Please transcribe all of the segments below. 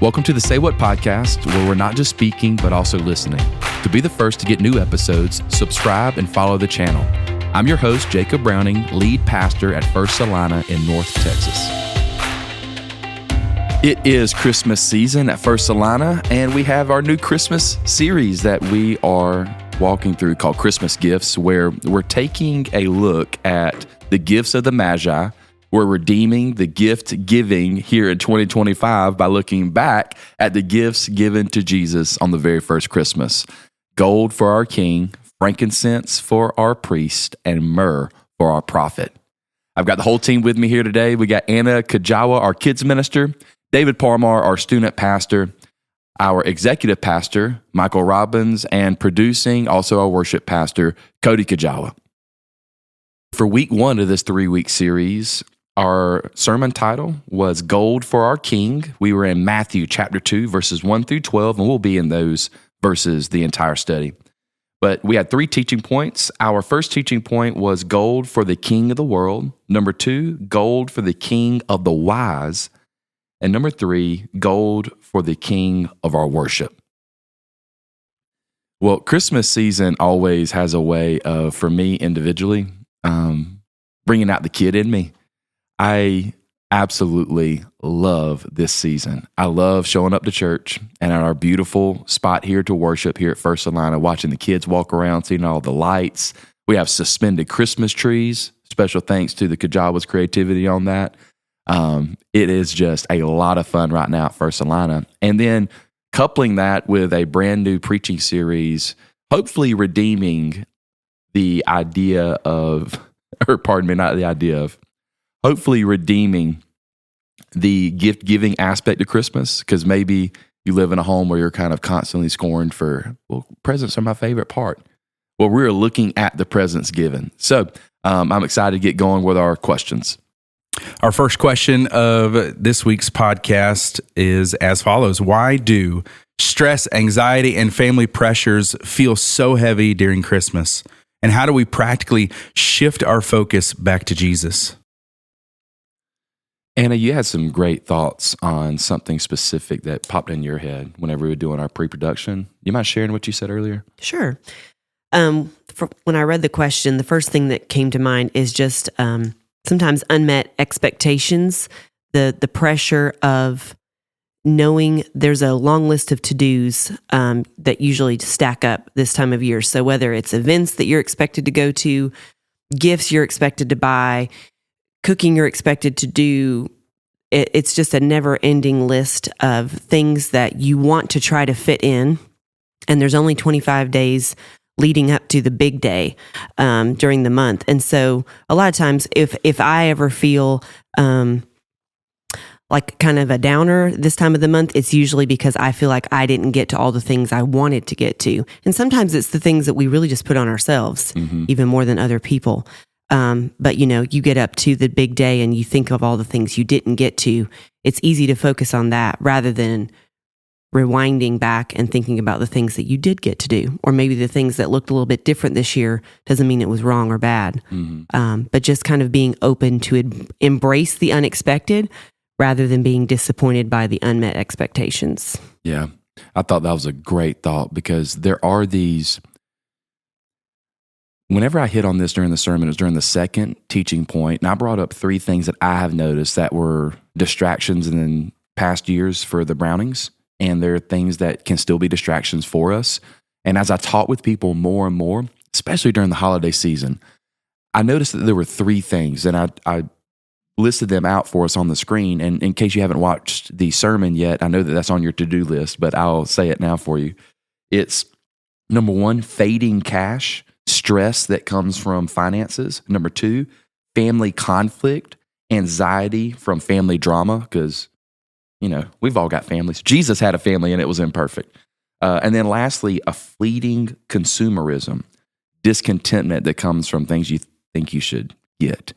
Welcome to the Say What podcast, where we're not just speaking, but also listening. To be the first to get new episodes, subscribe and follow the channel. I'm your host, Jacob Browning, lead pastor at First Celina in North Texas. It is Christmas season at First Celina, and we have our new Christmas series that we are walking through called Christmas Gifts, where we're taking a look at the gifts of the Magi. We're redeeming the gift giving here in 2025 by looking back at the gifts given to Jesus on the very first Christmas. Gold for our king, frankincense for our priest, and myrrh for our prophet. I've got the whole team with me here today. We got Anna Kajawa, our kids minister, David Parmar, our student pastor, our executive pastor, Michael Robbins, and producing, also our worship pastor, Cody Kajawa. For week one of this 3-week series, our sermon title was Gold for Our King. We were in Matthew chapter 2, verses 1 through 12, and we'll be in those verses the entire study. But we had 3 teaching points. Our first teaching point was gold for the king of the world. Number 2, gold for the king of the wise. And number 3, gold for the king of our worship. Well, Christmas season always has a way of, for me individually, bringing out the kid in me. I absolutely love this season. I love showing up to church and at our beautiful spot here to worship here at First Celina, watching the kids walk around, seeing all the lights. We have suspended Christmas trees. Special thanks to the Kajawa's creativity on that. It is just a lot of fun right now at First Celina. And then coupling that with a brand new preaching series, hopefully redeeming the idea of, hopefully redeeming the gift-giving aspect of Christmas, because maybe you live in a home where you're kind of constantly scorned for, well, presents are my favorite part. Well, we're looking at the presents given. So I'm excited to get going with our questions. Our first question of this week's podcast is as follows. Why do stress, anxiety, and family pressures feel so heavy during Christmas? And how do we practically shift our focus back to Jesus? Anna, you had some great thoughts on something specific that popped in your head whenever we were doing our pre-production. You mind sharing what you said earlier? Sure. When I read the question, the first thing that came to mind is just sometimes unmet expectations, the pressure of knowing there's a long list of to-dos that usually stack up this time of year. So whether it's events that you're expected to go to, gifts you're expected to buy, cooking you're expected to do, it's just a never-ending list of things that you want to try to fit in. And there's only 25 days leading up to the big day during the month. And so a lot of times if I ever feel like kind of a downer this time of the month, it's usually because I feel like I didn't get to all the things I wanted to get to. And sometimes it's the things that we really just put on ourselves, even more than other people. But you get up to the big day and you think of all the things you didn't get to. It's easy to focus on that rather than rewinding back and thinking about the things that you did get to do, or maybe the things that looked a little bit different this year. Doesn't mean it was wrong or bad, but just kind of being open to embrace the unexpected rather than being disappointed by the unmet expectations. Yeah, I thought that was a great thought, because there are these. Whenever I hit on this during the sermon, it was during the second teaching point, and I brought up 3 things that I have noticed that were distractions in past years for the Brownings, and there are things that can still be distractions for us. And as I talk with people more and more, especially during the holiday season, I noticed that there were 3 things, and I listed them out for us on the screen. And in case you haven't watched the sermon yet, I know that that's on your to-do list, but I'll say it now for you. It's number 1, fading cash, stress that comes from finances. Number 2, family conflict, anxiety from family drama, because, we've all got families. Jesus had a family and it was imperfect. And then lastly, a fleeting consumerism, discontentment that comes from things you think you should get.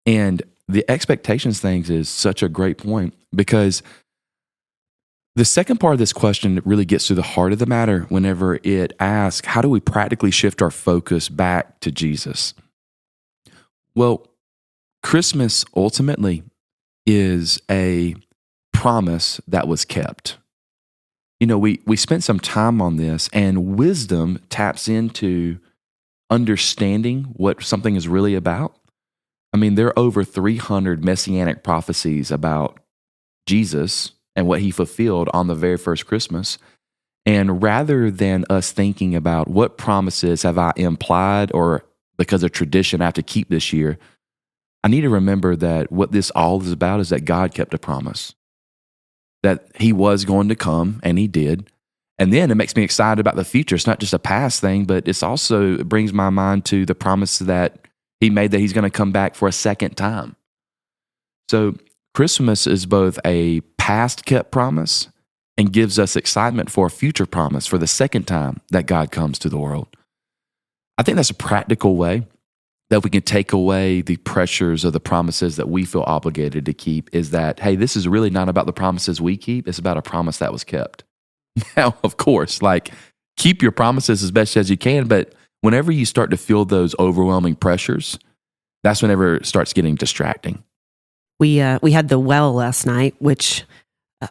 And the expectations things is such a great point, because the second part of this question really gets to the heart of the matter whenever it asks, how do we practically shift our focus back to Jesus? Well, Christmas ultimately is a promise that was kept. You know, we spent some time on this, and wisdom taps into understanding what something is really about. I mean, there are over 300 messianic prophecies about Jesus and what he fulfilled on the very first Christmas. And rather than us thinking about what promises have I implied or because of tradition I have to keep this year, I need to remember that what this all is about is that God kept a promise, that he was going to come, and he did. And then it makes me excited about the future. It's not just a past thing, but it brings my mind to the promise that he made that he's going to come back for a second time. So Christmas is both a past kept promise and gives us excitement for a future promise for the second time that God comes to the world. I think that's a practical way that we can take away the pressures of the promises that we feel obligated to keep, is that, hey, this is really not about the promises we keep. It's about a promise that was kept. Now, of course, keep your promises as best as you can, but whenever you start to feel those overwhelming pressures, that's whenever it starts getting distracting. We had the well last night, which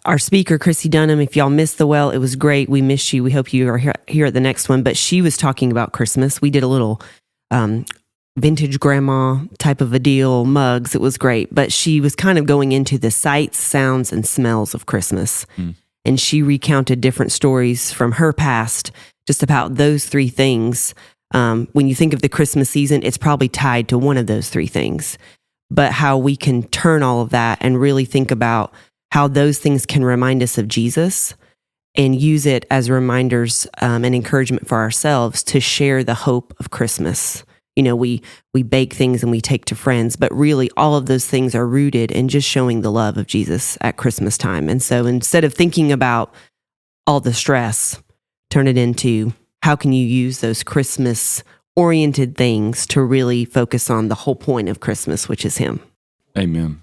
our speaker, Chrissy Dunham, if y'all missed the well, it was great. We missed you. We hope you are here at the next one. But she was talking about Christmas. We did a little vintage grandma type of a deal, mugs. It was great. But she was kind of going into the sights, sounds, and smells of Christmas. And she recounted different stories from her past just about those three things. When you think of the Christmas season, it's probably tied to one of those three things. But how we can turn all of that and really think about how those things can remind us of Jesus and use it as reminders and encouragement for ourselves to share the hope of Christmas. You know, we bake things and we take to friends, but really all of those things are rooted in just showing the love of Jesus at Christmas time. And so instead of thinking about all the stress, turn it into how can you use those Christmas-oriented things to really focus on the whole point of Christmas, which is him. Amen.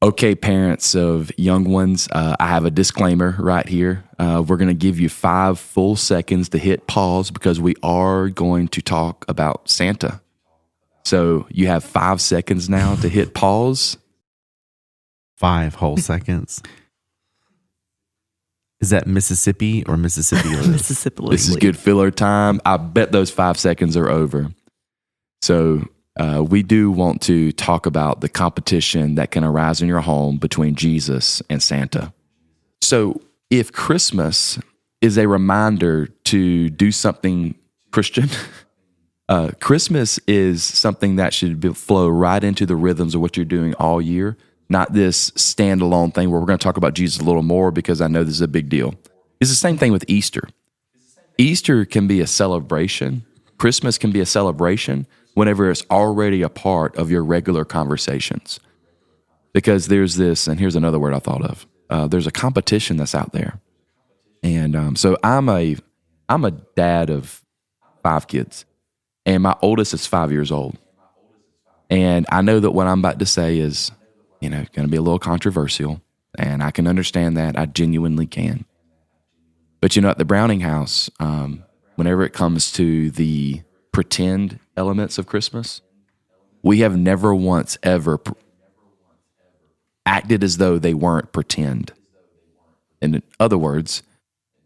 Okay, parents of young ones, I have a disclaimer right here. We're going to give you 5 full seconds to hit pause because we are going to talk about Santa. So you have 5 seconds now to hit pause. 5 whole seconds. Is that Mississippi or Mississippi? Mississippi. This is good filler time. I bet those 5 seconds are over. So we do want to talk about the competition that can arise in your home between Jesus and Santa. So if Christmas is a reminder to do something Christian, Christmas is something that should flow right into the rhythms of what you're doing all year, not this standalone thing where we're going to talk about Jesus a little more because I know this is a big deal. It's the same thing with Easter. Easter can be a celebration. Christmas can be a celebration whenever it's already a part of your regular conversations. Because there's this, and here's another word I thought of. There's a competition that's out there. And so I'm a dad of 5 kids, and my oldest is 5 years old. And I know that what I'm about to say is, going to be a little controversial, and I can understand that. I genuinely can. But at the Browning house, whenever it comes to the pretend elements of Christmas, we have never once ever acted as though they weren't pretend. In other words,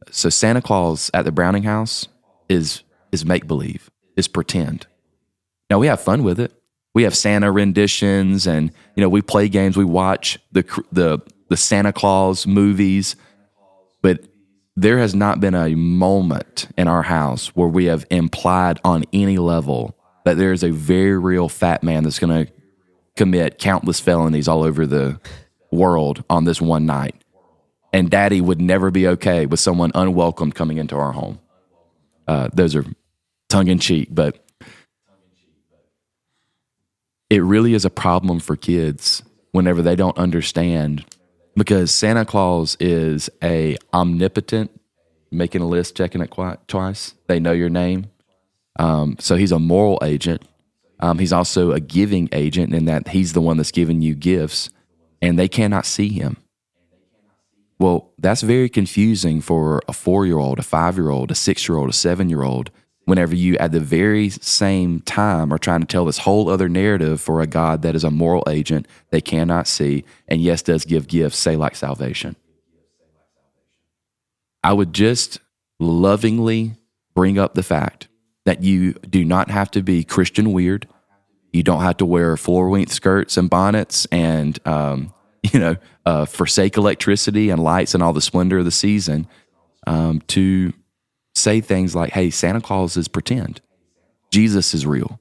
so Santa Claus at the Browning house is make-believe, is pretend. Now, we have fun with it. We have Santa renditions, and we play games. We watch the Santa Claus movies, but there has not been a moment in our house where we have implied on any level that there is a very real fat man that's going to commit countless felonies all over the world on this one night. And Daddy would never be okay with someone unwelcome coming into our home. Those are tongue-in-cheek, but it really is a problem for kids whenever they don't understand, because Santa Claus is a omnipotent, making a list, checking it twice. They know your name. So he's a moral agent. He's also a giving agent in that he's the one that's giving you gifts, and they cannot see him. Well, that's very confusing for a 4-year-old, a 5-year-old, a 6-year-old, a 7-year-old whenever you, at the very same time, are trying to tell this whole other narrative for a God that is a moral agent they cannot see, and yes, does give gifts, say like salvation. I would just lovingly bring up the fact that you do not have to be Christian weird. You don't have to wear floor-length skirts and bonnets and, forsake electricity and lights and all the splendor of the season to say things like, hey, Santa Claus is pretend. Jesus is real.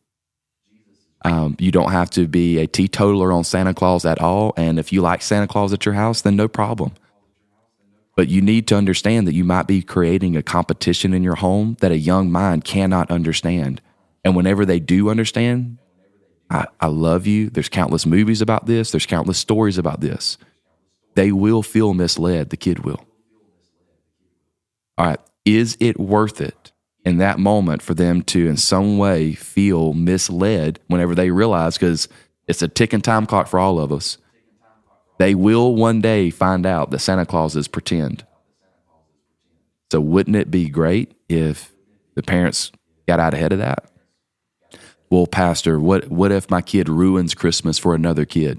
You don't have to be a teetotaler on Santa Claus at all. And if you like Santa Claus at your house, then no problem. But you need to understand that you might be creating a competition in your home that a young mind cannot understand. And whenever they do understand, I love you. There's countless movies about this. There's countless stories about this. They will feel misled. The kid will. All right. Is it worth it in that moment for them to in some way feel misled whenever they realize, because it's a ticking time clock for all of us, they will one day find out that Santa Claus is pretend. So wouldn't it be great if the parents got out ahead of that? Well, Pastor, what if my kid ruins Christmas for another kid?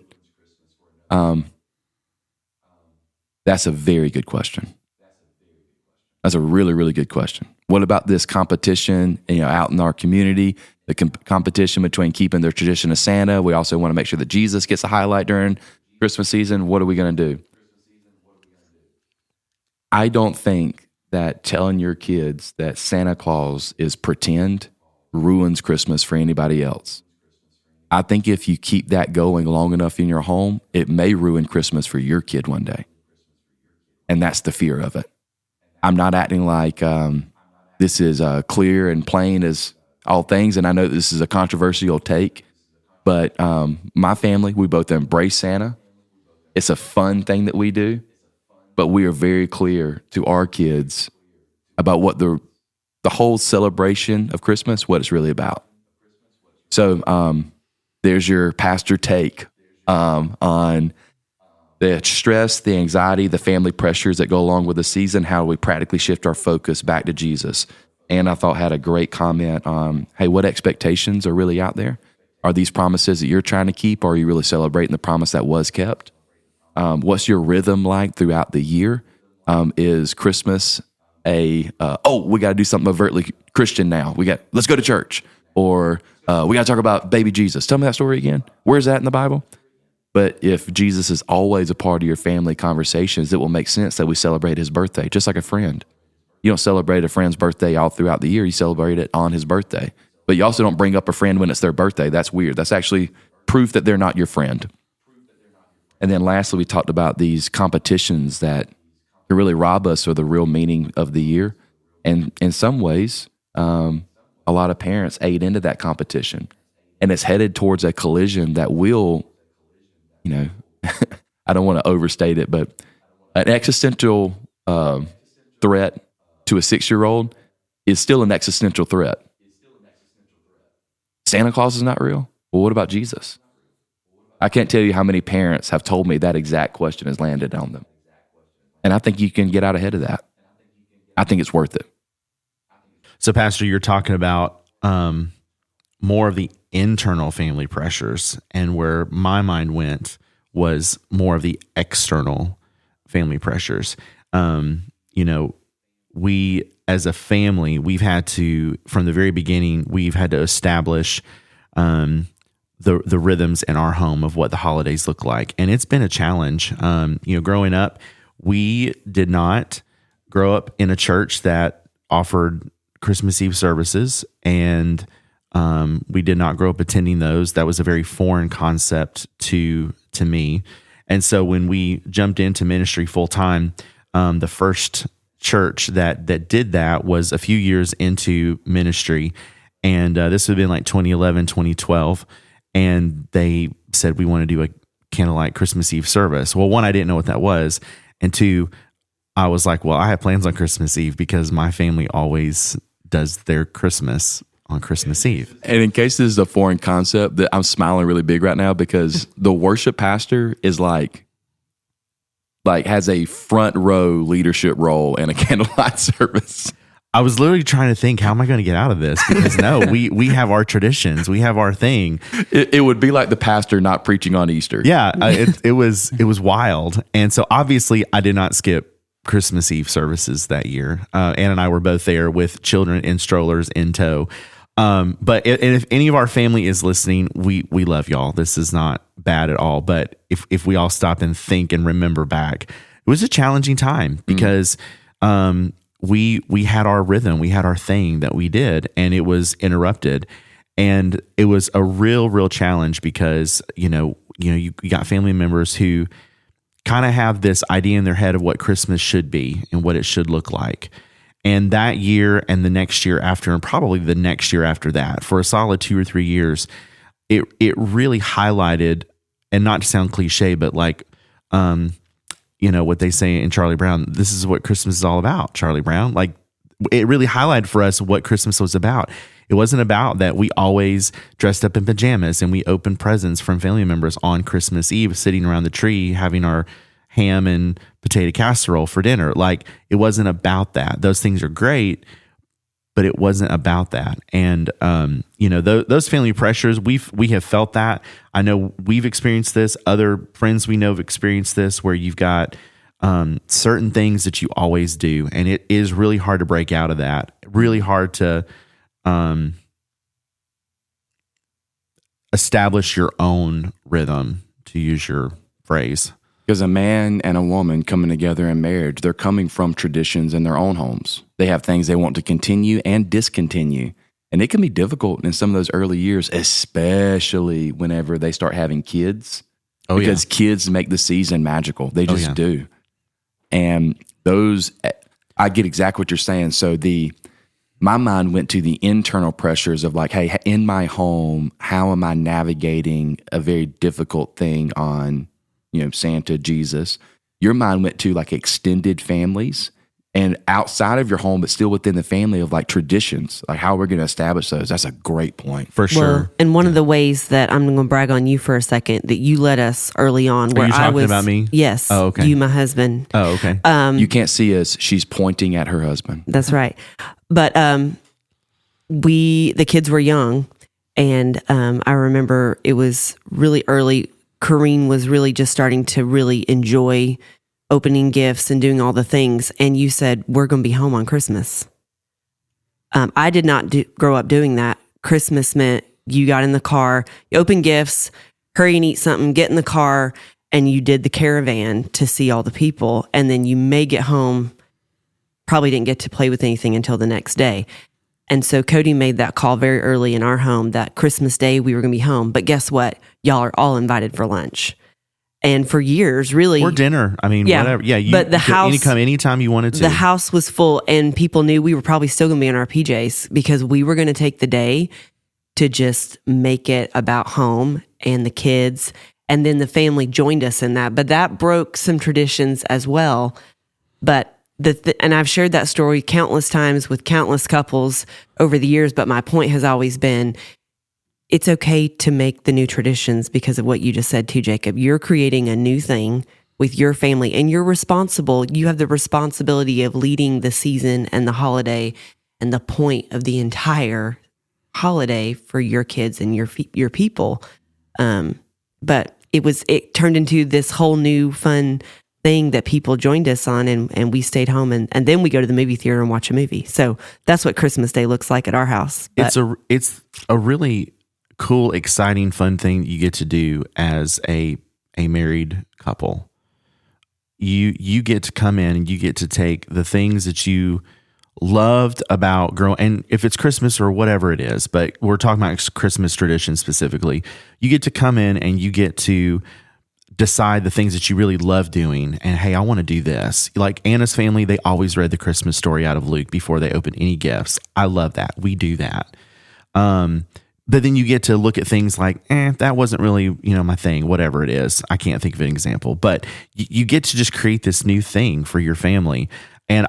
That's a very good question. That's a really, really good question. What about this competition, out in our community, the competition between keeping their tradition of Santa? We also want to make sure that Jesus gets a highlight during Christmas season. What are we going to do? I don't think that telling your kids that Santa Claus is pretend ruins Christmas for anybody else. I think if you keep that going long enough in your home, it may ruin Christmas for your kid one day. And that's the fear of it. I'm not acting like this is clear and plain as all things, and I know this is a controversial take, but my family, we both embrace Santa. It's a fun thing that we do, but we are very clear to our kids about what the whole celebration of Christmas, what it's really about. So there's your pastor take on the stress, the anxiety, the family pressures that go along with the season, how we practically shift our focus back to Jesus. And I thought had a great comment on, hey, what expectations are really out there? Are these promises that you're trying to keep, or are you really celebrating the promise that was kept? What's your rhythm like throughout the year? Is Christmas we got to do something overtly Christian now. Let's go to church, or we got to talk about baby Jesus. Tell me that story again. Where's that in the Bible? But if Jesus is always a part of your family conversations, it will make sense that we celebrate his birthday, just like a friend. You don't celebrate a friend's birthday all throughout the year. You celebrate it on his birthday. But you also don't bring up a friend when it's their birthday. That's weird. That's actually proof that they're not your friend. And then lastly, we talked about these competitions that can really rob us of the real meaning of the year. And in some ways, a lot of parents aid into that competition. And it's headed towards a collision that will, I don't want to overstate it, but an existential threat to a 6-year-old is still an existential threat. Santa Claus is not real? Well, what about Jesus? I can't tell you how many parents have told me that exact question has landed on them. And I think you can get out ahead of that. I think it's worth it. So, Pastor, you're talking about more of the internal family pressures, and where my mind went was more of the external family pressures. We as a family, we've had to, from the very beginning, we've had to establish the rhythms in our home of what the holidays look like. And it's been a challenge. Growing up, we did not grow up in a church that offered Christmas Eve services, and we did not grow up attending those. That was a very foreign concept to me. And so when we jumped into ministry full time, the first church that did that was a few years into ministry. And this would have been like 2011, 2012. And they said, we want to do a candlelight Christmas Eve service. Well, one, I didn't know what that was. And two, I was like, well, I have plans on Christmas Eve because my family always does their Christmas on Christmas Eve. And in case this is a foreign concept, that I'm smiling really big right now because the worship pastor is like has a front row leadership role in a candlelight service. I was literally trying to think, how am I going to get out of this? Because no, we have our traditions, we have our thing. It would be like the pastor not preaching on Easter. Yeah, it was wild, and so obviously I did not skip Christmas Eve services that year. Ann and I were both there with children in strollers in tow. But if any of our family is listening, we love y'all. This is not bad at all. But if we all stop and think and remember back, it was a challenging time because we had our rhythm, we had our thing that we did, and it was interrupted. And it was a real challenge because, you got family members who kind of have this idea in their head of what Christmas should be and what it should look like. And that year and the next year after, and probably the next year after that, for a solid 2 or 3 years, it really highlighted, and not to sound cliche, but like, what they say in Charlie Brown, this is what Christmas is all about, Charlie Brown. Like, it really highlighted for us what Christmas was about. It wasn't about that we always dressed up in pajamas and we opened presents from family members on Christmas Eve, sitting around the tree, having our ham and potato casserole for dinner. Like, it wasn't about that. Those things are great, but it wasn't about that. And, those family pressures, we have felt that. I know we've experienced this. Other friends we know have experienced this, where you've got certain things that you always do. And it is really hard to break out of that. Really hard to establish your own rhythm, to use your phrase. Because a man and a woman coming together in marriage, they're coming from traditions in their own homes. They have things they want to continue and discontinue. And it can be difficult in some of those early years, especially whenever they start having kids. Because kids make the season magical. They just do. And I get exactly what you're saying. So my mind went to the internal pressures of like, hey, in my home, how am I navigating a very difficult thing on Santa, Jesus? Your mind went to like extended families and outside of your home, but still within the family of like traditions, like how we're going to establish those. That's a great point. For sure. Well, and one of the ways that I'm going to brag on you for a second, that you led us early on. Where Are you talking about me? Yes. Oh, okay. You, my husband. Oh, okay. You can't see us. She's pointing at her husband. That's right. But the kids were young, and I remember it was really early. Corrine was really just starting to really enjoy opening gifts and doing all the things. And you said, we're going to be home on Christmas. I did not grow up doing that. Christmas meant you got in the car, you open gifts, hurry and eat something, get in the car, and you did the caravan to see all the people. And then you may get home, probably didn't get to play with anything until the next day. And so Cody made that call very early in our home that Christmas Day we were going to be home. But guess what? Y'all are all invited for lunch. And for years, really. Or dinner. I mean, whatever. Yeah, but the house, you come anytime you wanted to. The house was full, and people knew we were probably still going to be in our PJs because we were going to take the day to just make it about home and the kids. And then the family joined us in that. But that broke some traditions as well. But and I've shared that story countless times with countless couples over the years, but my point has always been, it's okay to make the new traditions because of what you just said too, Jacob. You're creating a new thing with your family, and you're responsible. You have the responsibility of leading the season and the holiday and the point of the entire holiday for your kids and your people. But it turned into this whole new fun thing that people joined us on, and we stayed home, and then we go to the movie theater and watch a movie. So that's what Christmas Day looks like at our house. But it's a really cool, exciting, fun thing you get to do as a married couple. You get to come in and you get to take the things that you loved about growing, and if it's Christmas or whatever it is, but we're talking about Christmas tradition specifically, you get to come in and you get to decide the things that you really love doing. And hey, I want to do this. Like Anna's family, they always read the Christmas story out of Luke before they opened any gifts. I love that. We do that. But then you get to look at things like, that wasn't really, my thing, whatever it is. I can't think of an example, but you get to just create this new thing for your family. And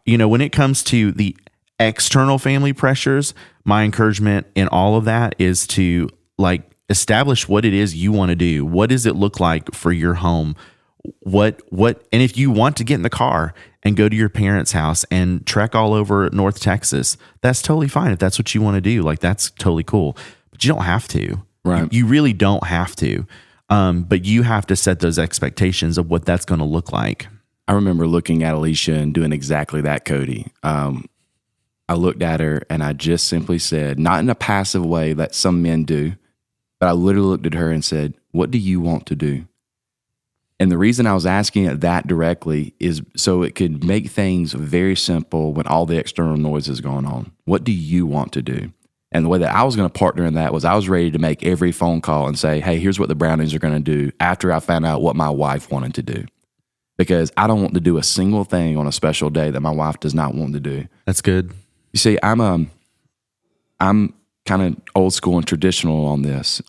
when it comes to the external family pressures, my encouragement in all of that is to establish what it is you want to do. What does it look like for your home? And if you want to get in the car and go to your parents' house and trek all over North Texas. That's totally fine if that's what you want to do. Like, that's totally cool, but you don't have to. Right. You really don't have to. But you have to set those expectations of what that's going to look like. I remember looking at Alicia and doing exactly that, Cody. I looked at her and I just simply said, not in a passive way that some men do, but I literally looked at her and said, what do you want to do? And the reason I was asking it that directly is so it could make things very simple when all the external noise is going on. What do you want to do? And the way that I was going to partner in that was I was ready to make every phone call and say, hey, here's what the Brownings are going to do after I found out what my wife wanted to do. Because I don't want to do a single thing on a special day that my wife does not want to do. That's good. You see, I'm kind of old school and traditional on this.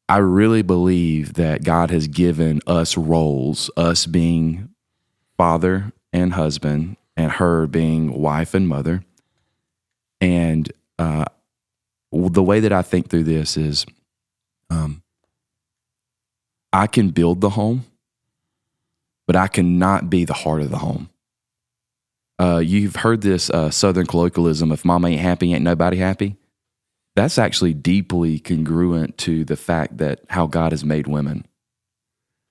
I really believe that God has given us roles, us being father and husband, and her being wife and mother. And the way that I think through this is I can build the home, but I cannot be the heart of the home. You've heard this Southern colloquialism, if mama ain't happy, ain't nobody happy. That's actually deeply congruent to the fact that how God has made women.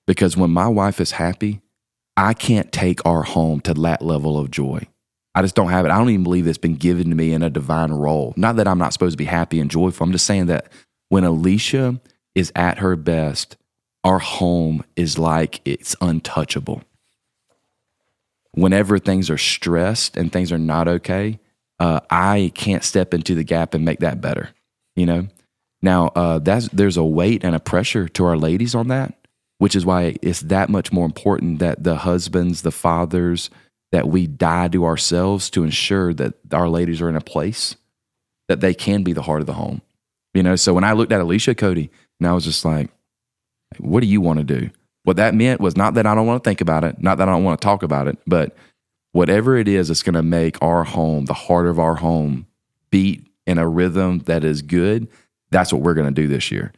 Because when my wife is happy, I can't take our home to that level of joy. I just don't have it. I don't even believe it's been given to me in a divine role. Not that I'm not supposed to be happy and joyful. I'm just saying that when Alicia is at her best, our home is like it's untouchable. Whenever things are stressed and things are not okay, I can't step into the gap and make that better, you know? Now, there's a weight and a pressure to our ladies on that, which is why it's that much more important that the husbands, the fathers, that we die to ourselves to ensure that our ladies are in a place that they can be the heart of the home. You know, so when I looked at Alicia, Cody, and I was just like, what do you want to do? What that meant was not that I don't want to think about it, not that I don't want to talk about it, but whatever it is that's going to make our home, the heart of our home, beat in a rhythm that is good, that's what we're going to do this year.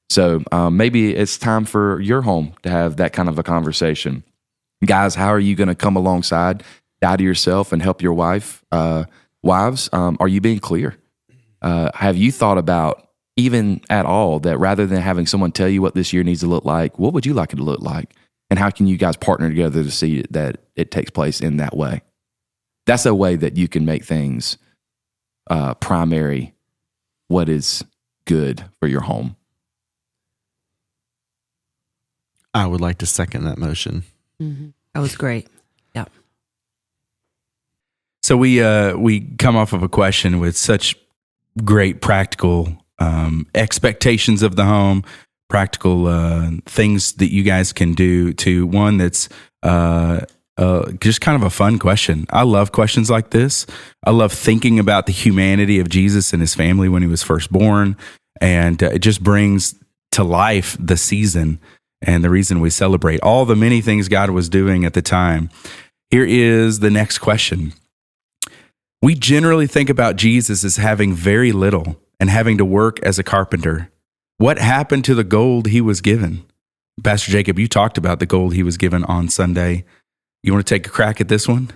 So maybe it's time for your home to have that kind of a conversation. Guys, how are you going to come alongside, die to yourself and help your wife? Wives, are you being clear? Have you thought about, even at all, that rather than having someone tell you what this year needs to look like, what would you like it to look like? And how can you guys partner together to see that it takes place in that way? That's a way that you can make things primary, what is good for your home. I would like to second that motion. Mm-hmm. That was great. Yeah. So we come off of a question with such great practical expectations of the home, practical things that you guys can do, to one that's just kind of a fun question. I love questions like this. I love thinking about the humanity of Jesus and his family when he was first born, and it just brings to life the season and the reason we celebrate all the many things God was doing at the time. Here is the next question. We generally think about Jesus as having very little and having to work as a carpenter. What happened to the gold he was given? Pastor Jacob, you talked about the gold he was given on Sunday. You want to take a crack at this one?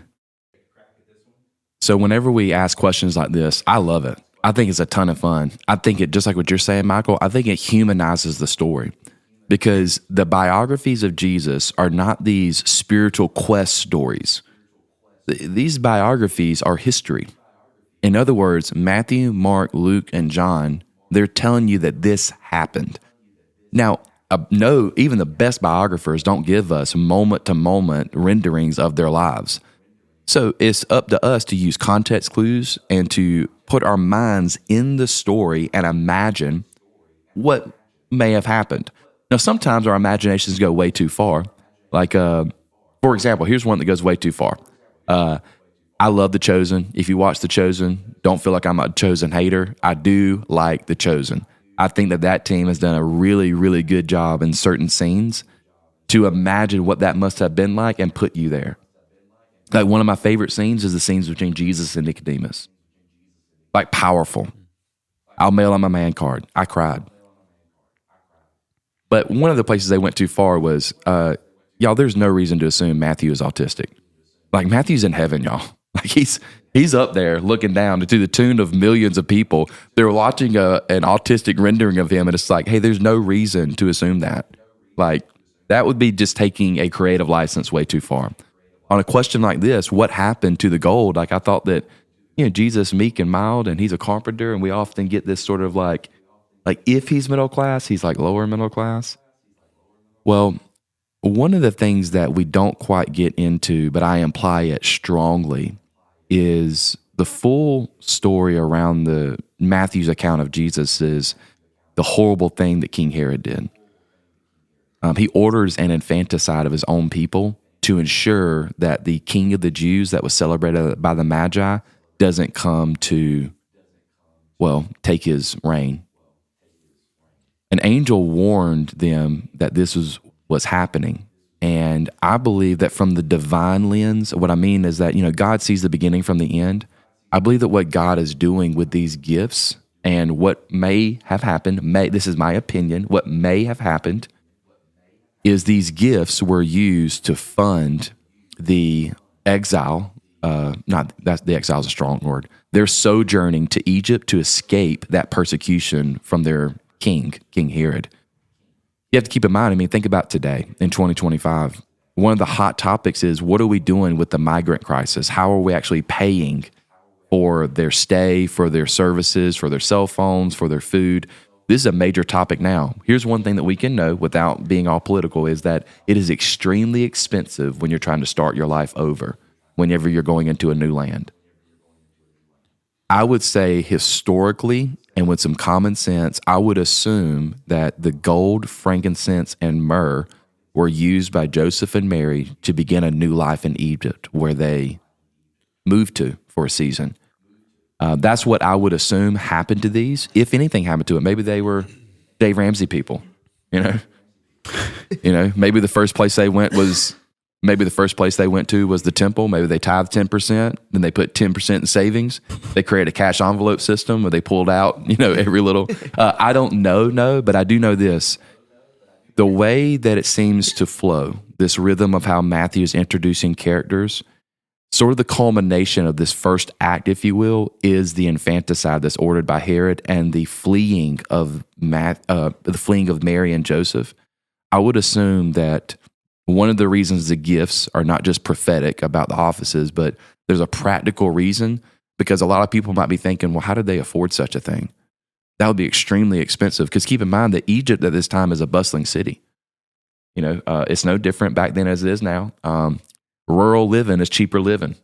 So whenever we ask questions like this, I love it. I think it's a ton of fun. I think it, just like what you're saying, Michael, I think it humanizes the story, because the biographies of Jesus are not these spiritual quest stories. These biographies are history. In other words, Matthew, Mark, Luke, and John, they're telling you that this happened. Now, no, even the best biographers don't give us moment-to-moment renderings of their lives. So it's up to us to use context clues and to put our minds in the story and imagine what may have happened. Now, sometimes our imaginations go way too far. Like, for example, here's one that goes way too far. I love The Chosen. If you watch The Chosen, don't feel like I'm a Chosen hater. I do like The Chosen. I think that team has done a really, really good job in certain scenes to imagine what that must have been like and put you there. Like, one of my favorite scenes is the scenes between Jesus and Nicodemus. Like, powerful. I'll mail him a man card. I cried. But one of the places they went too far was, y'all, there's no reason to assume Matthew is autistic. Like Matthew's in heaven, y'all. Like he's up there looking down to the tune of millions of people. They're watching an autistic rendering of him, and it's like, hey, there's no reason to assume that. Like that would be just taking a creative license way too far. On a question like this, what happened to the gold? Like I thought that, Jesus meek and mild, and he's a carpenter, and we often get this sort of like if he's middle class, he's like lower middle class. Well, one of the things that we don't quite get into, but I imply it strongly, is the full story around the Matthew's account of Jesus is the horrible thing that King Herod did. He orders an infanticide of his own people to ensure that the king of the Jews that was celebrated by the Magi doesn't come to, take his reign. An angel warned them that this was happening. And I believe that from the divine lens, what I mean is that, God sees the beginning from the end. I believe that what God is doing with these gifts and what may have happened, this is my opinion, what may have happened is these gifts were used to fund the exile. The exile is a strong word. They're sojourning to Egypt to escape that persecution from their King Herod. You have to keep in mind, think about today in 2025. One of the hot topics is, what are we doing with the migrant crisis? How are we actually paying for their stay, for their services, for their cell phones, for their food? This is a major topic now. Here's one thing that we can know without being all political is that it is extremely expensive when you're trying to start your life over, whenever you're going into a new land. I would say historically, and with some common sense, I would assume that the gold, frankincense, and myrrh were used by Joseph and Mary to begin a new life in Egypt, where they moved to for a season. That's what I would assume happened to these. If anything happened to it, maybe they were Dave Ramsey people. Maybe the first place they went was. Maybe the first place they went to was the temple. Maybe they tithed 10%, then they put 10% in savings. They created a cash envelope system where they pulled out, every little. I don't know, but I do know this. The way that it seems to flow, this rhythm of how Matthew is introducing characters, sort of the culmination of this first act, if you will, is the infanticide that's ordered by Herod and the fleeing of Mary and Joseph. I would assume that one of the reasons the gifts are not just prophetic about the offices, but there's a practical reason, because a lot of people might be thinking, well, how did they afford such a thing? That would be extremely expensive, because keep in mind that Egypt at this time is a bustling city. It's no different back then as it is now. Rural living is cheaper living.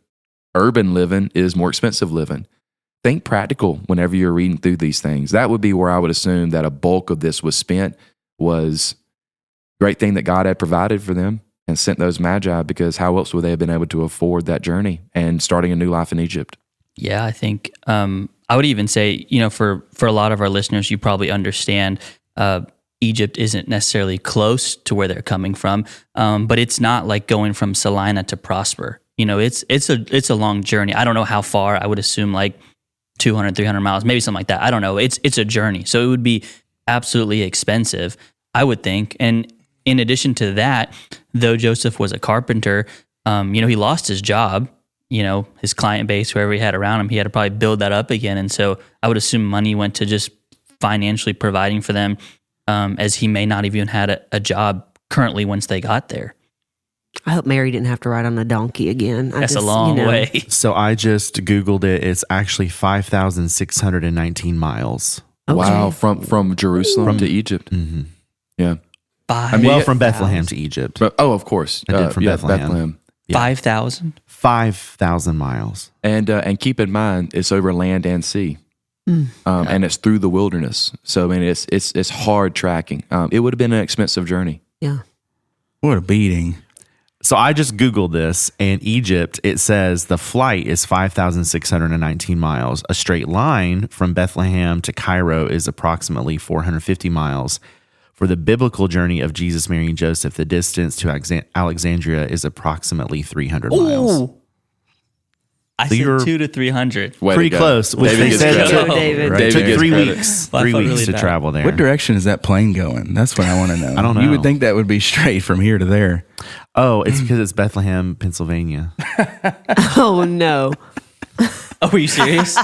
Urban living is more expensive living. Think practical whenever you're reading through these things. That would be where I would assume that a bulk of this was spent, was great thing that God had provided for them and sent those magi, because how else would they have been able to afford that journey and starting a new life in Egypt? Yeah, I think I would even say, for a lot of our listeners, you probably understand Egypt isn't necessarily close to where they're coming from, but it's not like going from Celina to Prosper. It's a long journey. I don't know how far. I would assume like 200, 300 miles, maybe something like that. I don't know. It's a journey, so it would be absolutely expensive, I would think. And in addition to that, though Joseph was a carpenter, he lost his job, his client base, whoever he had around him, he had to probably build that up again. And so I would assume money went to just financially providing for them, as he may not even had a job currently once they got there. I hope Mary didn't have to ride on a donkey again. That's a long way. So I just Googled it. It's actually 5,619 miles. Okay. Wow, from Jerusalem to Egypt. Mm-hmm. Yeah. From Bethlehem to Egypt. Of course. I did from Bethlehem. Yeah. 5,000? 5,000 miles. And keep in mind, it's over land and sea. And it's through the wilderness. So, it's hard tracking. It would have been an expensive journey. Yeah. What a beating. So I just Googled this, and Egypt, it says the flight is 5,619 miles. A straight line from Bethlehem to Cairo is approximately 450 miles. For the biblical journey of Jesus, Mary, and Joseph, the distance to Alexandria is approximately 300 miles. I So said you're 200 to 300. Way to pretty go. close. Which David they gets said credit. Go, David. It David took gets 3 credit. weeks. Well, I 3 felt weeks really to bad. travel there. What direction is that plane going? That's what I want to know. I don't You know. would think that would be straight from here to there. Oh, it's because it's Bethlehem, Pennsylvania. Oh no, Oh, are you serious?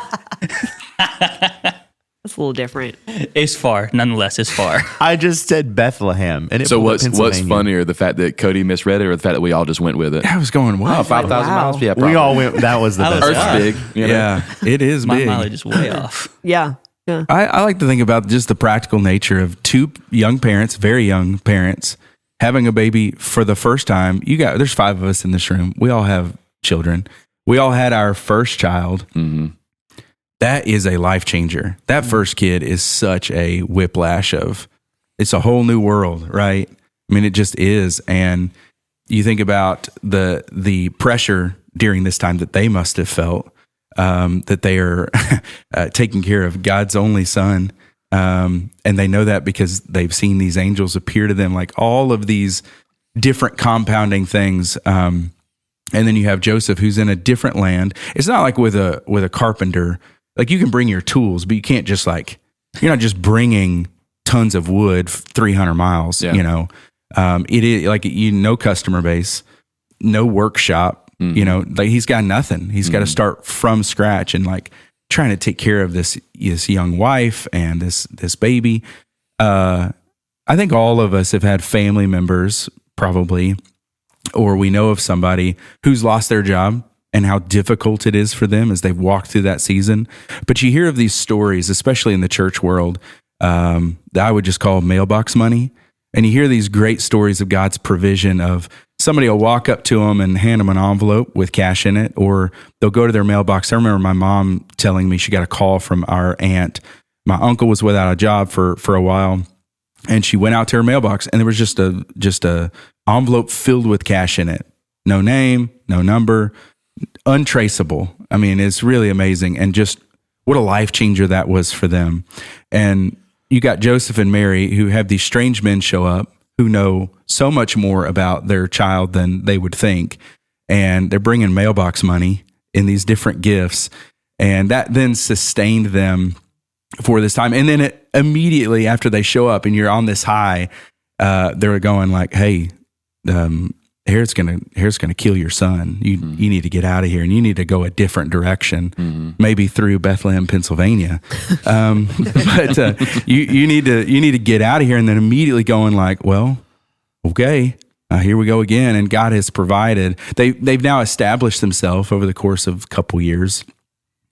that's a little different. It's far. Nonetheless, it's far. I just said Bethlehem, and it So pulled up what's Pennsylvania. funnier, the fact that Cody misread it, or the fact that we all just went with it? I was going, wow. 5,000 Wow. miles. Yeah, We probably. all went. That was the I was best. Earth's Yeah. big. You know? Yeah, it is My big. mileage is way off. Yeah, yeah. I like to think about just the practical nature of two young parents, very young parents, having a baby for the first time. There's 5 of us in this room. We all have children. We all had our first child. Mhm. That is a life changer. That first kid is such a whiplash of, it's a whole new world, right? I mean, it just is. And you think about the pressure during this time that they must have felt, that they are taking care of God's only son. And they know that because they've seen these angels appear to them, like all of these different compounding things. And then you have Joseph, who's in a different land. It's not like with a carpenter. Like you can bring your tools, but you can't just you're not just bringing tons of wood 300 miles, Yeah. you know. It is like, no customer base, no workshop, you know, like he's got nothing. He's got to start from scratch and like trying to take care of this young wife and this baby. I think all of us have had family members probably, or we know of somebody who's lost their job and how difficult it is for them as they've walked through that season. But you hear of these stories, especially in the church world, that I would just call mailbox money. And you hear these great stories of God's provision of somebody will walk up to them and hand them an envelope with cash in it, or they'll go to their mailbox. I remember my mom telling me she got a call from our aunt. My uncle was without a job for a while, and she went out to her mailbox, and there was just a envelope filled with cash in it. No name, no number, untraceable. I mean, it's really amazing. And just what a life changer that was for them. And you got Joseph and Mary who have these strange men show up who know so much more about their child than they would think. And they're bringing mailbox money in these different gifts. And that then sustained them for this time. And then immediately after they show up and you're on this high, they're going like, hey, Herod's gonna kill your son. You need to get out of here, and you need to go a different direction, maybe through Bethlehem, Pennsylvania. But you need to get out of here, and then immediately going like, well, okay, here we go again. And God has provided. They've now established themselves over the course of a couple years,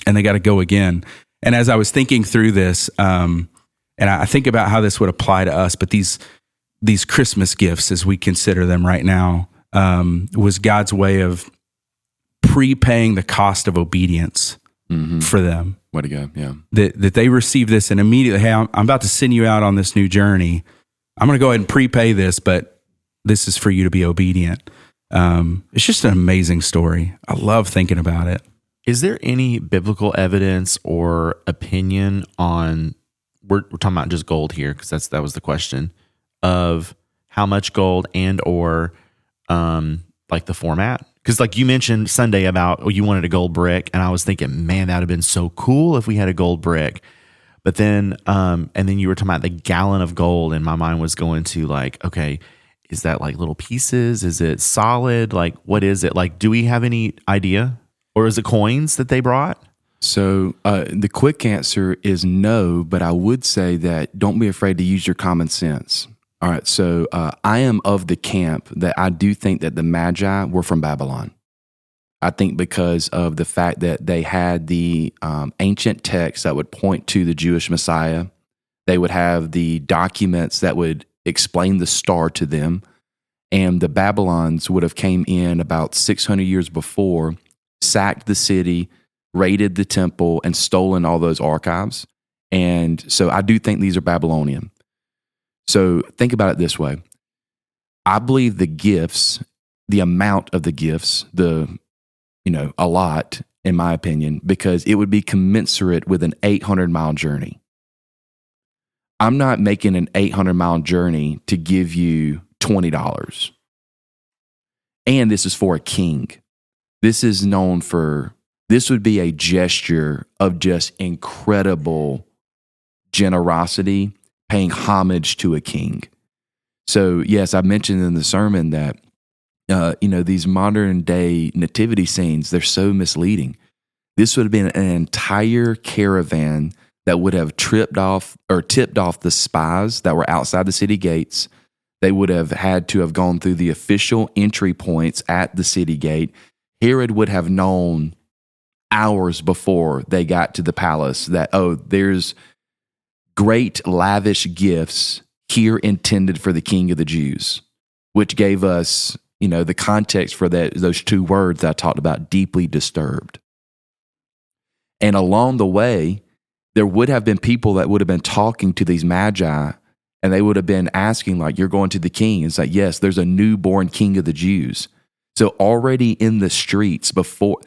and they got to go again. And as I was thinking through this, and I think about how this would apply to us, but these Christmas gifts, as we consider them right now, was God's way of prepaying the cost of obedience for them. Way to go. Yeah. That they receive this and immediately, hey, I'm about to send you out on this new journey. I'm going to go ahead and prepay this, but this is for you to be obedient. It's just an amazing story. I love thinking about it. Is there any biblical evidence or opinion on? We're talking about just gold here because that was the question of how much gold and or like the format. Because like you mentioned Sunday about you wanted a gold brick, and I was thinking, man, that would have been so cool if we had a gold brick. But then and then you were talking about the gallon of gold, and my mind was going to like, okay, is that like little pieces? Is it solid? Like what is it? Like, do we have any idea? Or is it coins that they brought? So the quick answer is no, but I would say that don't be afraid to use your common sense. All right, so I am of the camp that I do think that the Magi were from Babylon. I think because of the fact that they had the ancient texts that would point to the Jewish Messiah. They would have the documents that would explain the star to them. And the Babylons would have came in about 600 years before, sacked the city, raided the temple, and stolen all those archives. And so I do think these are Babylonian. So think about it this way. I believe the gifts, the amount of the gifts, a lot, in my opinion, because it would be commensurate with an 800-mile journey. I'm not making an 800-mile journey to give you $20. And this is for a king. This is known for This would be a gesture of just incredible generosity, paying homage to a king. So, yes, I mentioned in the sermon that, these modern day nativity scenes, they're so misleading. This would have been an entire caravan that would have tipped off the spies that were outside the city gates. They would have had to have gone through the official entry points at the city gate. Herod would have known hours before they got to the palace that, there's great lavish gifts here intended for the King of the Jews, which gave us, the context for those two words that I talked about, deeply disturbed. And along the way, there would have been people that would have been talking to these magi, and they would have been asking, like, you're going to the king. It's like, yes, there's a newborn King of the Jews. So already in the streets before,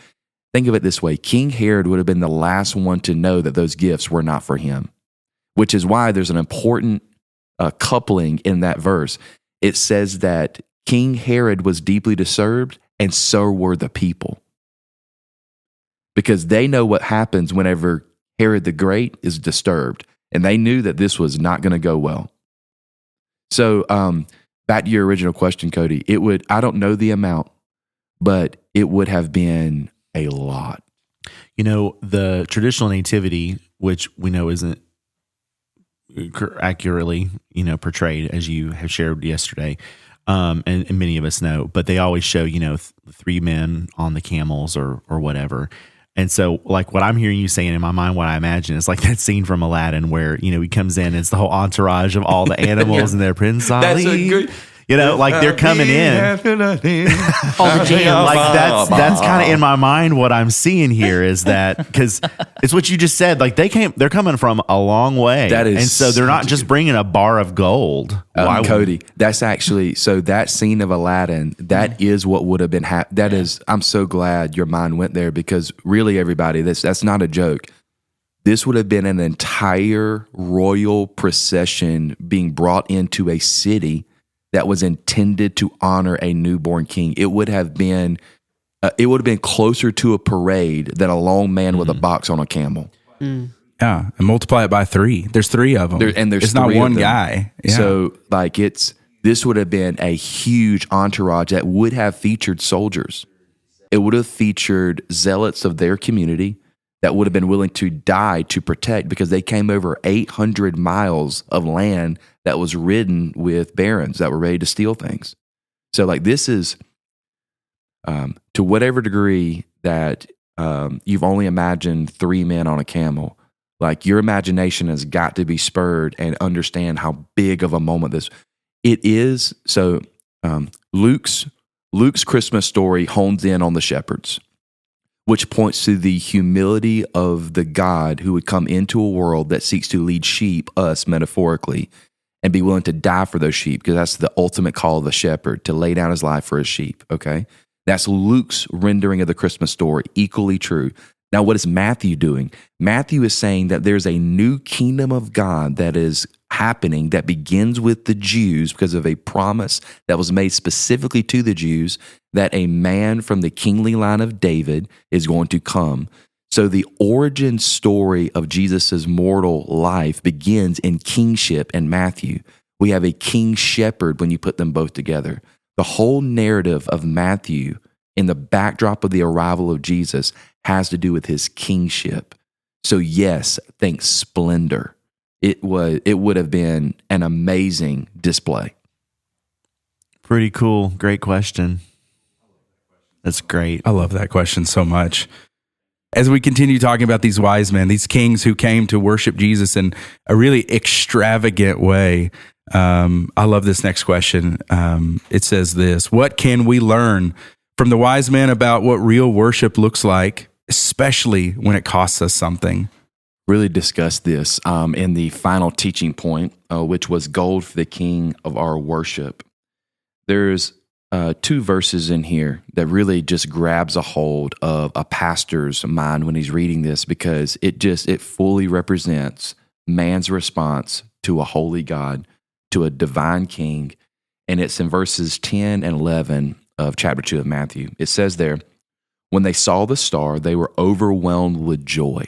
think of it this way, King Herod would have been the last one to know that those gifts were not for him, which is why there's an important coupling in that verse. It says that King Herod was deeply disturbed, and so were the people. Because they know what happens whenever Herod the Great is disturbed, and they knew that this was not going to go well. So back to your original question, Cody, I don't know the amount, but it would have been a lot. The traditional nativity, which we know isn't accurately, portrayed as you have shared yesterday, and many of us know, but they always show, three men on the camels or whatever. And so, like, what I'm hearing you saying in my mind, what I imagine is like that scene from Aladdin where, he comes in, it's the whole entourage of all the animals and their Prince Ali. That's a good... like they're coming in. All the jams. Like that's kind of in my mind what I'm seeing here is that, because it's what you just said. Like they're coming from a long way. That is, and so they're not just bringing a bar of gold. Cody, that's actually, so that scene of Aladdin, that is what would have been is, I'm so glad your mind went there, because really, everybody, that's not a joke. This would have been an entire royal procession being brought into a city that was intended to honor a newborn king. It would have been closer to a parade than a long man with a box on a camel. Yeah, and multiply it by 3. There's 3 of them, there's it's not three one of them. guy. Yeah. So this would have been a huge entourage that would have featured soldiers. It would have featured zealots of their community that would have been willing to die to protect, because they came over 800 miles of land that was ridden with barons that were ready to steal things. So this is, to whatever degree that you've only imagined 3 men on a camel, like your imagination has got to be spurred and understand how big of a moment it is. So Luke's Christmas story hones in on the shepherds, which points to the humility of the God who would come into a world that seeks to lead sheep, us metaphorically, and be willing to die for those sheep, because that's the ultimate call of the shepherd, to lay down his life for his sheep, okay? That's Luke's rendering of the Christmas story, equally true. Now, what is Matthew doing? Matthew is saying that there's a new kingdom of God that is happening that begins with the Jews because of a promise that was made specifically to the Jews that a man from the kingly line of David is going to come. So the origin story of Jesus' mortal life begins in kingship in Matthew. We have a king shepherd when you put them both together. The whole narrative of Matthew in the backdrop of the arrival of Jesus has to do with his kingship. So yes, think splendor. It would have been an amazing display. Pretty cool. Great question. That's great. I love that question so much. As we continue talking about these wise men, these kings who came to worship Jesus in a really extravagant way, I love this next question. It says this: what can we learn from the wise men about what real worship looks like, especially when it costs us something? Really discussed this in the final teaching point, which was gold for the king of our worship. There's 2 verses in here that really just grabs a hold of a pastor's mind when he's reading this, because it fully represents man's response to a holy God, to a divine king. And it's in verses 10 and 11 of chapter 2 of Matthew. It says there, When they saw the star, they were overwhelmed with joy.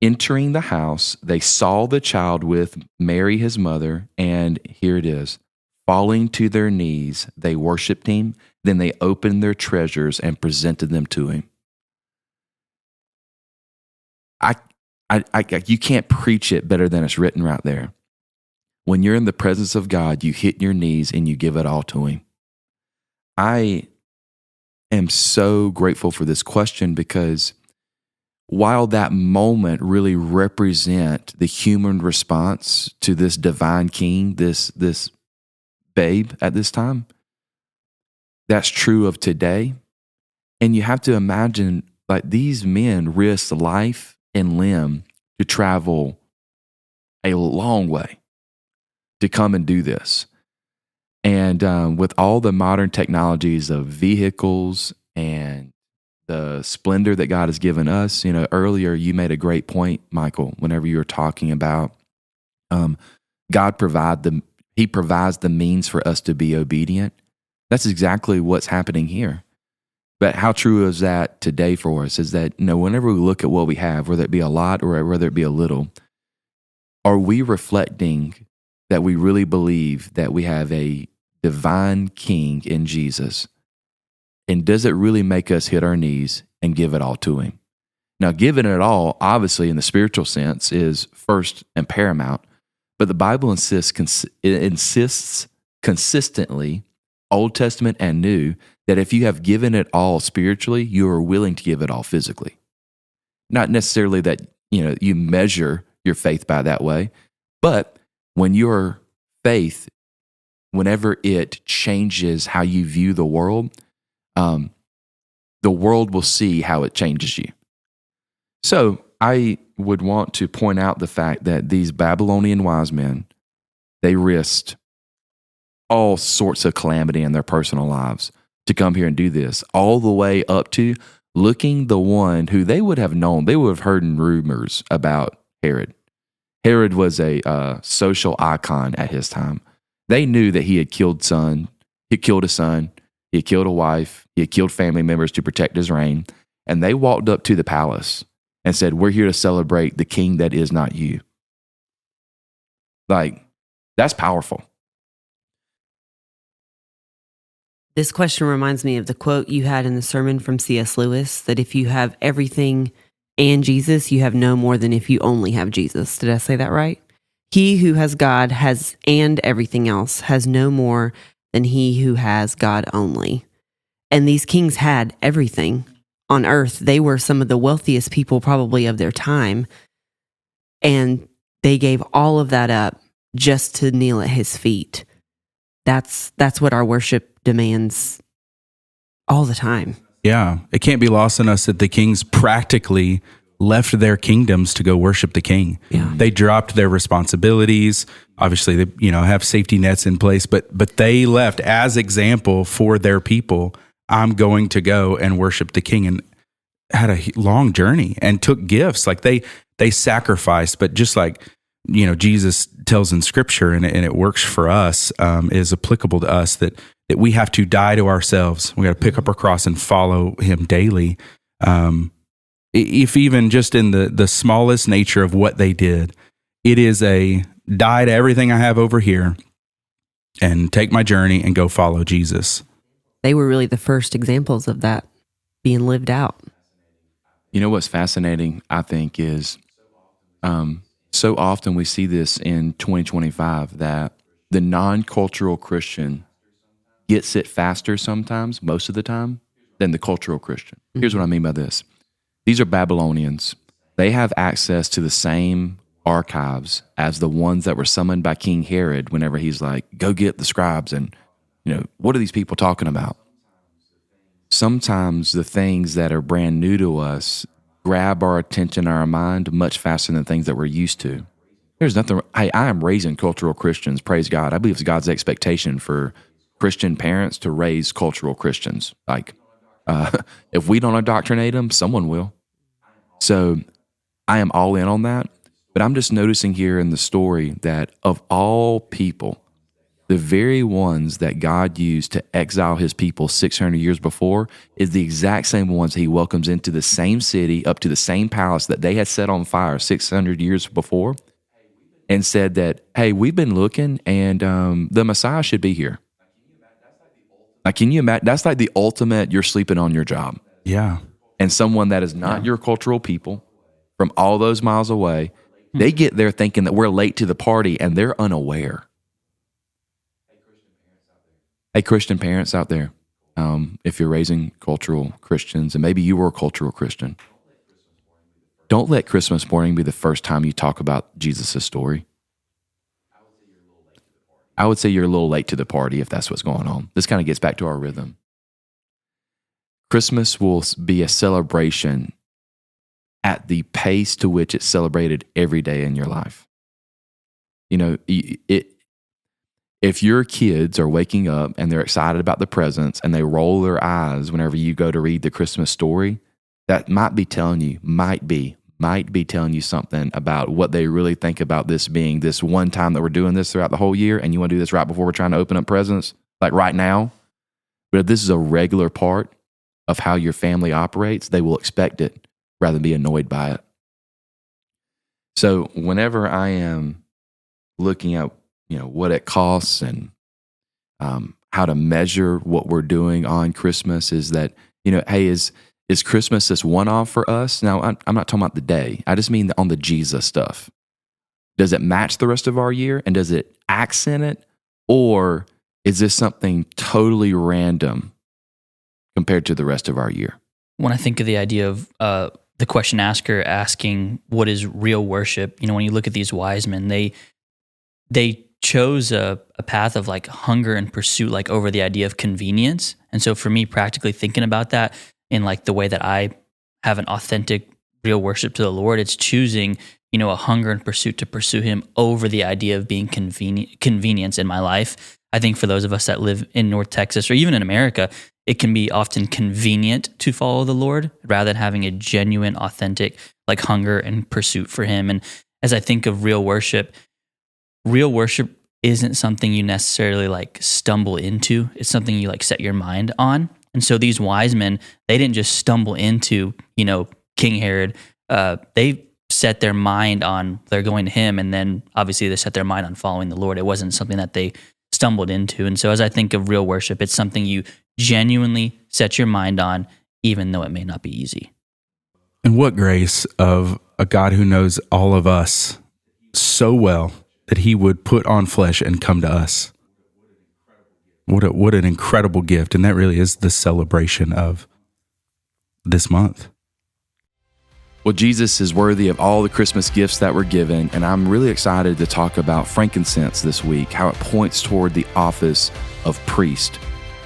Entering the house, they saw the child with Mary, his mother, and here it is. Falling to their knees, they worshiped him. Then they opened their treasures and presented them to him. You can't preach it better than it's written right there. When you're in the presence of God, you hit your knees and you give it all to him. I am so grateful for this question because while that moment really represent the human response to this divine king, this babe at this time, that's true of today. And you have to imagine, like, these men risked life and limb to travel a long way to come and do this. And with all the modern technologies of vehicles and the splendor that God has given us, earlier you made a great point, Michael, whenever you were talking about God He provides the means for us to be obedient. That's exactly what's happening here. But how true is that today for us is that, whenever we look at what we have, whether it be a lot or whether it be a little, are we reflecting that we really believe that we have a divine king in Jesus? And does it really make us hit our knees and give it all to him? Now, giving it all, obviously, in the spiritual sense, is first and paramount. But the Bible insists consistently, Old Testament and New, that if you have given it all spiritually, you are willing to give it all physically. Not necessarily that you measure your faith by that way, but when your faith, whenever it changes how you view the world will see how it changes you. So I would want to point out the fact that these Babylonian wise men, they risked all sorts of calamity in their personal lives to come here and do this, all the way up to looking the one who they would have known, they would have heard in rumors about Herod. Herod was a social icon at his time. They knew that he had killed a son, he had killed a wife, he had killed family members to protect his reign, and they walked up to the palace and said, "We're here to celebrate the king that is not you." Like, that's powerful. This question reminds me of the quote you had in the sermon from C.S. Lewis, that if you have everything and Jesus, you have no more than if you only have Jesus. Did I say that right? He who has God has and everything else has no more than he who has God only. And these kings had everything on earth. They were some of the wealthiest people probably of their time. And they gave all of that up just to kneel at his feet. That's what our worship demands all the time. Yeah. It can't be lost on us that the kings practically left their kingdoms to go worship the king. Yeah. They dropped their responsibilities. Obviously, they have safety nets in place, but they left as example for their people. I'm going to go and worship the king, and had a long journey and took gifts. Like they sacrificed, but just like Jesus tells in Scripture, and it works for us, is applicable to us that we have to die to ourselves. We got to pick up our cross and follow Him daily. If even just in the smallest nature of what they did, it is a die to everything I have over here and take my journey and go follow Jesus. They were really the first examples of that being lived out. You know what's fascinating, I think, is so often we see this in 2025 that the non-cultural Christian gets it faster sometimes, most of the time, than the cultural Christian. Here's what I mean by this. These are Babylonians. They have access to the same archives as the ones that were summoned by King Herod whenever he's like, go get the scribes and, what are these people talking about? Sometimes the things that are brand new to us grab our attention, our mind much faster than things that we're used to. There's nothing, I am raising cultural Christians, praise God. I believe it's God's expectation for Christian parents to raise cultural Christians. Like, if we don't indoctrinate them, someone will. So I am all in on that. But I'm just noticing here in the story that of all people, the very ones that God used to exile his people 600 years before is the exact same ones he welcomes into the same city, up to the same palace that they had set on fire 600 years before, and said that, hey, we've been looking, and the Messiah should be here. Like, can you imagine? That's like the ultimate, you're sleeping on your job. Yeah. And someone that is not your cultural people from all those miles away, they get there thinking that we're late to the party, and they're unaware. Hey, Christian parents out there, if you're raising cultural Christians, and maybe you were a cultural Christian, don't let Christmas morning be the first time you talk about Jesus' story. I would say you're a little late to the party if that's what's going on. This kind of gets back to our rhythm. Christmas will be a celebration at the pace to which it's celebrated every day in your life. You know, if your kids are waking up and they're excited about the presents and they roll their eyes whenever you go to read the Christmas story, that might be telling you something about what they really think about this being this one time that we're doing this throughout the whole year, and you want to do this right before we're trying to open up presents, like right now. But if this is a regular part of how your family operates, they will expect it rather than be annoyed by it. So whenever I am looking at, what it costs and how to measure what we're doing on Christmas, is that, hey, is Christmas this one-off for us? Now, I'm not talking about the day. I just mean on the Jesus stuff. Does it match the rest of our year, and does it accent it? Or is this something totally random compared to the rest of our year? When I think of the idea of the question asker asking what is real worship, when you look at these wise men, they chose a path of like hunger and pursuit, like over the idea of convenience. And so for me, practically thinking about that in like the way that I have an authentic real worship to the Lord, it's choosing, a hunger and pursuit to pursue him over the idea of being convenience in my life. I think for those of us that live in North Texas or even in America, it can be often convenient to follow the Lord rather than having a genuine, authentic like hunger and pursuit for him. And as I think of real worship isn't something you necessarily like stumble into. It's something you like set your mind on. And so these wise men, they didn't just stumble into, King Herod. They set their mind on they're going to him, and then obviously they set their mind on following the Lord. It wasn't something that they stumbled into. And so as I think of real worship, it's something you genuinely set your mind on, even though it may not be easy. And what grace of a God who knows all of us so well that he would put on flesh and come to us. What an incredible gift. And that really is the celebration of this month. Well, Jesus is worthy of all the Christmas gifts that were given, and I'm really excited to talk about frankincense this week, how it points toward the office of priest.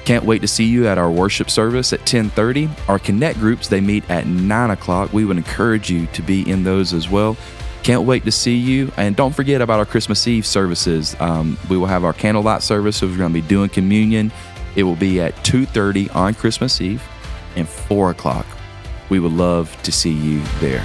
Can't wait to see you at our worship service at 10:30. Our Connect groups, they meet at 9 o'clock. We would encourage you to be in those as well. Can't wait to see you. And don't forget about our Christmas Eve services. We will have our candlelight service, so we're going to be doing communion. It will be at 2:30 on Christmas Eve and 4 o'clock. We would love to see you there.